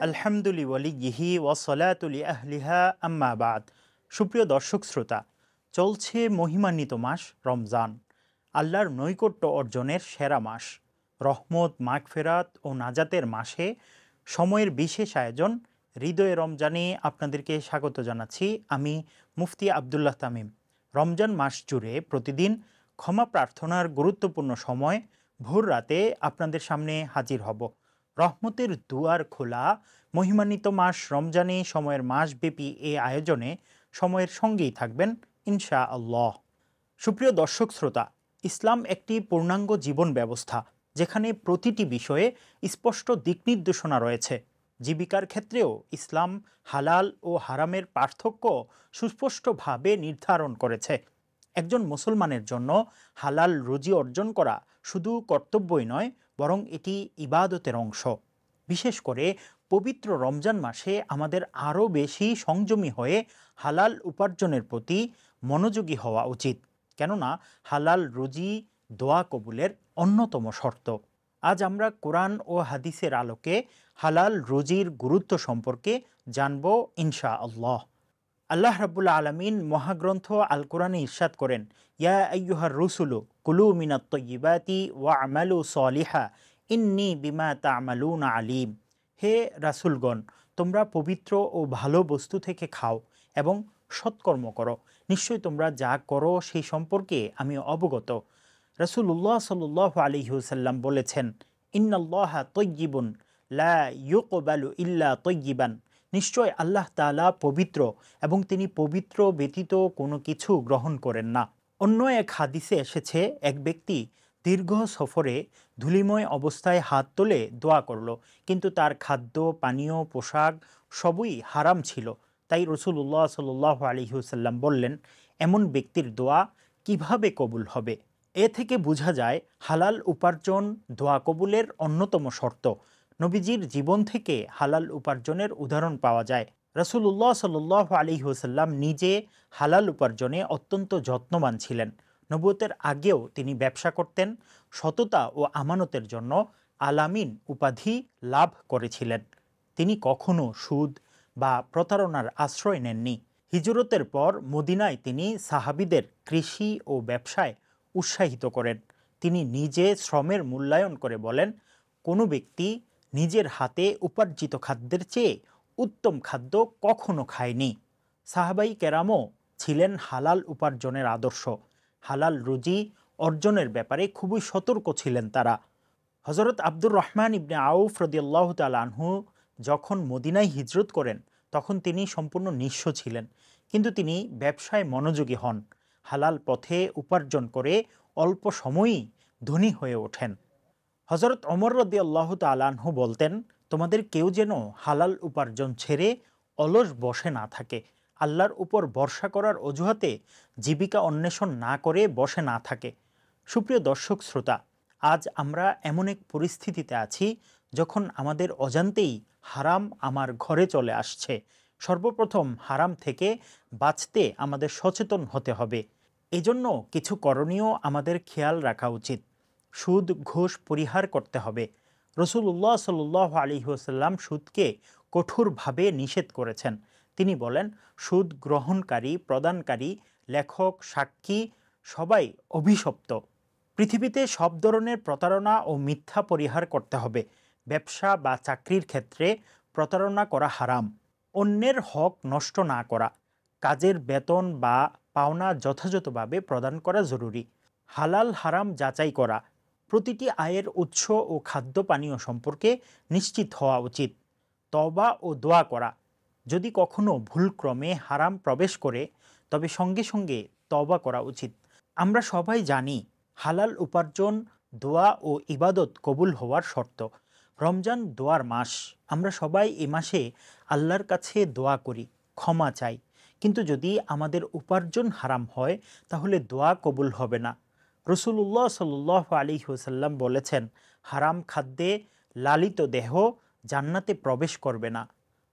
আলহামদুলিল্লাহি ওয়াসসালাতুলি আহলিহা আম্মা বাদ। সুপ্রিয় দর্শক শ্রোতা, চলছে মহিমান্বিত মাস রমজান, আল্লাহর নৈকট্য অর্জনের সেরা মাস। রহমত, মাগফিরাত ও নাজাতের মাসে সময়ের বিশেষ আয়োজন হৃদয়ে রমজানে আপনাদেরকে স্বাগত জানাচ্ছি। আমি মুফতি আবদুল্লাহ তামিম। রমজান মাস জুড়ে প্রতিদিন ক্ষমা প্রার্থনার গুরুত্বপূর্ণ সময় ভোর রাতে আপনাদের সামনে হাজির হব। রহমতের দুয়ার খোলা মহিমান্বিত মাস রমজানে সময়ের মাসব্যাপী এই আয়োজনে সময়ের সঙ্গেই থাকবেন ইনশা আল্লাহ। সুপ্রিয় দর্শক শ্রোতা, ইসলাম একটি পূর্ণাঙ্গ জীবন ব্যবস্থা, যেখানে প্রতিটি বিষয়ে স্পষ্ট দিক নির্দেশনা রয়েছে। জীবিকার ক্ষেত্রেও ইসলাম হালাল ও হারামের পার্থক্য সুস্পষ্টভাবে নির্ধারণ করেছে। একজন মুসলমানের জন্য হালাল রুজি অর্জন করা শুধু কর্তব্যই নয়, বরং এটি ইবাদতের অংশ। বিশেষ করে পবিত্র রমজান মাসে আমাদের আরও বেশি সংযমী হয়ে হালাল উপার্জনের প্রতি মনোযোগী হওয়া উচিত, কেননা হালাল রুজি দোয়া কবুলের অন্যতম শর্ত। আজ আমরা কোরআন ও হাদিসের আলোকে হালাল রুজির গুরুত্ব সম্পর্কে জানব ইনশা আল্লাহ। আল্লাহ রাব্বুল আলামিন মহাগ্রন্থ আল কোরআনে ইরশাদ করেন, ইয়া আইয়ুহার রুসুলু কুলু মিনাত তাইয়্যিবাতি ওয়া আমালু সলিহা ইন্নী বিমা তা'মালুনা আলিম। হে রাসূলগণ, তোমরা পবিত্র ও ভালো বস্তু থেকে খাও এবং সৎকর্ম করো, নিশ্চয়ই তোমরা যা করো সেই সম্পর্কে আমি অবগত। রাসূলুল্লাহ সাল্লাল্লাহু আলাইহি ওয়াসাল্লাম বলেছেন, ইন্নাল্লাহা তাইয়্যিবুন লা ইউকবালু ইল্লা তাইয়্যিবান। নিশ্চয় আল্লাহ তাআলা পবিত্র এবং তিনি পবিত্র ব্যতীত কোনো কিছু গ্রহণ করেন না। অন্য এক হাদিসে এসেছে, এক ব্যক্তি দীর্ঘ সফরে ধূলিময় অবস্থায় হাত তুলে দোয়া করল, কিন্তু তার খাদ্য, পানীয়, পোশাক সবই হারাম ছিল। তাই রাসূলুল্লাহ সাল্লাল্লাহু আলাইহি ওয়াসাল্লাম বললেন, এমন ব্যক্তির দোয়া কিভাবে কবুল হবে? এ থেকে বোঝা যায় হালাল উপার্জন দোয়া কবুলের অন্যতম শর্ত। নবীজির জীবন থেকে হালাল উপার্জনের উদাহরণ পাওয়া যায়। রাসূলুল্লাহ সাল্লাল্লাহু আলাইহি ওয়াসাল্লাম নিজে হালাল উপার্জনে অত্যন্ত যত্নবান ছিলেন। নবুয়তের আগেও তিনি ব্যবসা করতেন, সততা ও আমানতের জন্য আলামিন উপাধি লাভ করেছিলেন। তিনি কখনো সুদ বা প্রতারণার আশ্রয় নেননি। হিজরতের পর মদিনায় তিনি সাহাবীদের কৃষি ও ব্যবসায় উৎসাহিত করেন। তিনি নিজে শ্রমের মূল্যায়ন করে বলেন, কোনো ব্যক্তি নিজের হাতে উপার্জিত খাদ্যের চেয়ে উত্তম খাদ্য কখনো খায়নি। সাহাবাই কেরামও ছিলেন হালাল উপার্জনের আদর্শ। হালাল রুজি অর্জনের ব্যাপারে খুবই সতর্ক ছিলেন তারা। হজরত আব্দুর রহমান ইবনে আউফ রাদিয়াল্লাহু তাআলা আনহু যখন মদিনায় হিজরত করেন, তখন তিনি সম্পূর্ণ নিঃস্ব ছিলেন, কিন্তু তিনি ব্যবসায় মনোযোগী হন। হালাল পথে উপার্জন করে অল্প সময়ই ধনী হয়ে ওঠেন। হজরত ওমর রাদিয়াল্লাহু তাআলা আনহু বলতেন, তোমাদের কেউ যেন হালাল উপার্জন ছেড়ে অলস বসে না থাকে, আল্লাহর উপর ভরসা করার অজুহাতে জীবিকা অন্বেষণ না করে বসে না থাকে। সুপ্রিয় দর্শক শ্রোতা, আজ আমরা এমন এক পরিস্থিতিতে আছি যখন আমাদের অজান্তেই হারাম আমার ঘরে চলে আসছে। সর্বপ্রথম হারাম থেকে বাঁচতে আমাদের সচেতন হতে হবে। এজন্য কিছু করণীয় আমাদের খেয়াল রাখা উচিত। সুদ, ঘুষ পরিহার করতে হবে। রাসূলুল্লাহ সাল্লাল্লাহু আলাইহি ওয়াসাল্লাম সুদকে কঠোরভাবে নিষেধ করেছেন। তিনি বলেন, সুদ গ্রহণকারী, প্রদানকারী, লেখক, সাক্ষী সবাই অভিশপ্ত। পৃথিবীতে সব ধরনের প্রতারণা ও মিথ্যা পরিহার করতে হবে। ব্যবসা বা চাকরির ক্ষেত্রে প্রতারণা করা হারাম। অন্যের হক নষ্ট না করা, কাজের বেতন বা পাওনা যথাযথভাবে প্রদান করা জরুরি। হালাল হারাম যাচাই করা, প্রতিটি আয়ের উৎস ও খাদ্য পানীয় সম্পর্কে নিশ্চিত হওয়া উচিত। তওবা ও দোয়া করা, যদি কখনো ভুলক্রমে হারাম প্রবেশ করে তবে সঙ্গে সঙ্গে তওবা করা উচিত। আমরা সবাই জানি হালাল উপার্জন দোয়া ও ইবাদত কবুল হওয়ার শর্ত। রমজান দোয়ার মাস, আমরা সবাই এ মাসে আল্লাহর কাছে দোয়া করি, ক্ষমা চাই, কিন্তু যদি আমাদের উপার্জন হারাম হয় তাহলে দোয়া কবুল হবে না। রাসূলুল্লাহ সাল্লাল্লাহু আলাইহি ওয়াসাল্লাম বলেছেন, হারাম খাদ্যে লালিত দেহ জান্নাতে প্রবেশ করবে না।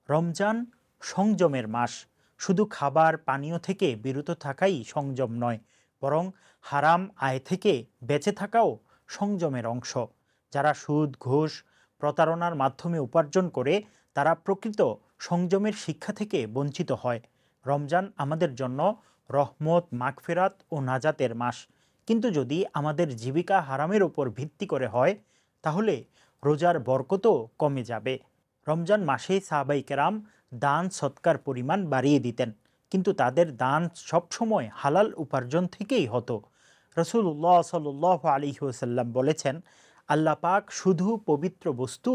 রমজান সংযমের মাস। শুধু খাবার পানীয় থেকে বিরত থাকাই সংযম নয়, বরং হারাম আয় থেকে বেঁচে থাকাও সংযমের অংশ। যারা সুদ, ঘুষ, প্রতারণার মাধ্যমে উপার্জন করে তারা প্রকৃত সংযমের শিক্ষা থেকে বঞ্চিত হয়। রমজান আমাদের জন্য রহমত, মাগফিরাত ও নাজাতের মাস। কিন্তু যদি আমাদের জীবিকা হারামের উপর ভিত্তি করে হয়, তাহলে রোজার বরকতও কমে যাবে। রমজান মাসে সাহাবাই কেরাম দান সৎকার পরিমাণ বাড়িয়ে দিতেন, কিন্তু তাদের দান সবসময় হালাল উপার্জন থেকেই হতো। রসুল্লাহ সাল্লাল্লাহু আলাইহি ওয়াসাল্লাম বলেছেন, আল্লাহ পাক শুধু পবিত্র বস্তু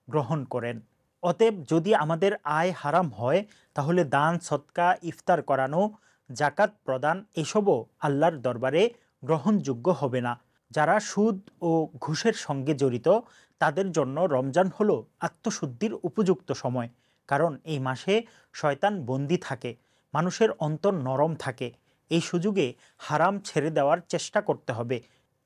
গ্রহণ করেন। অতএব যদি আমাদের আয় হারাম হয়, তাহলে দান সৎকা, ইফতার করানো, জাকাত প্রদান এসবও আল্লাহর দরবারে গ্রহণযোগ্য হবে না। যারা সুদ ও ঘুষের সঙ্গে জড়িত, তাদের জন্য রমজান হলো আত্মশুদ্ধির উপযুক্ত সময়। কারণ এই মাসে শয়তান বন্দী থাকে, মানুষের অন্তর নরম থাকে। এই সুযোগে হারাম ছেড়ে দেওয়ার চেষ্টা করতে হবে।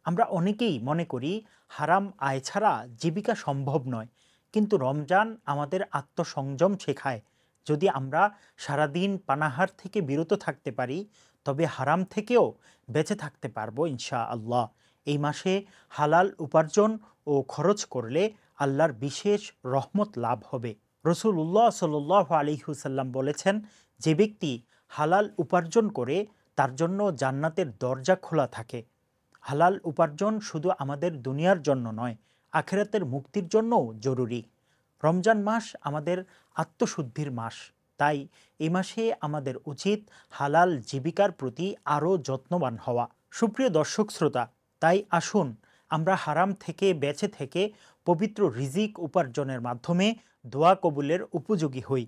আমরা অনেকেই মনে করি হারাম আয় ছাড়া জীবিকা সম্ভব নয়, কিন্তু রমজান আমাদের আত্মসংযম শেখায়। যদি আমরা সারাদিন পানাহার থেকে বিরত থাকতে পারি, তবে হারাম থেকেও বেঁচে থাকতে পারবো ইনশা আল্লাহ। এই মাসে হালাল উপার্জন ও খরচ করলে আল্লাহর বিশেষ রহমত লাভ হবে। রসুল্লাহ সাল্লাল্লাহু আলাইহি ওয়াসাল্লাম বলেছেন, যে ব্যক্তি হালাল উপার্জন করে তার জন্য জান্নাতের দরজা খোলা থাকে। হালাল উপার্জন শুধু আমাদের দুনিয়ার জন্য নয়, আখিরাতের মুক্তির জন্যও জরুরি। রমজান মাস আমাদের আত্মশুদ্ধির মাস, তাই এই মাসে আমাদের উচিত হালাল জীবিকার প্রতি আরও যত্নবান হওয়া। সুপ্রিয় দর্শক শ্রোতা, তাই আসুন আমরা হারাম থেকে বেঁচে থেকে পবিত্র রিজিক উপার্জনের মাধ্যমে দোয়া কবুলের উপযোগী হই,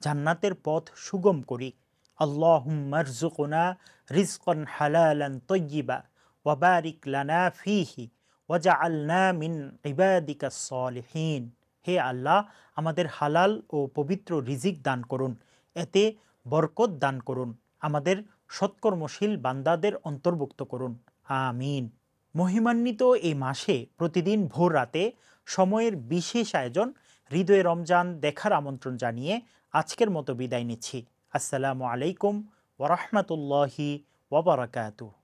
জান্নাতের পথ সুগম করি। আল্লাহুম্মা রযুকনা রিজকান হালালান তাইয়্যিবা ওয়া বারিক লানা ফীহি ওয়াজআলনা মিন ইবাদিকাস সালিহিন। হে আল্লাহ, আমাদের হালাল ও পবিত্র রিজিক দান করুন, এতে বরকত দান করুন, আমাদের সৎকর্মশীল বান্দাদের অন্তর্ভুক্ত করুন, আমিন। মহিমান্বিত এই মাসে প্রতিদিন ভোর রাতে সময়ের বিশেষ আয়োজন হৃদয়ে রমজান দেখার আমন্ত্রণ জানিয়ে আজকের মতো বিদায় নিচ্ছি। আসসালামু আলাইকুম ওয়া রাহমাতুল্লাহি ওয়া বারাকাতুহু।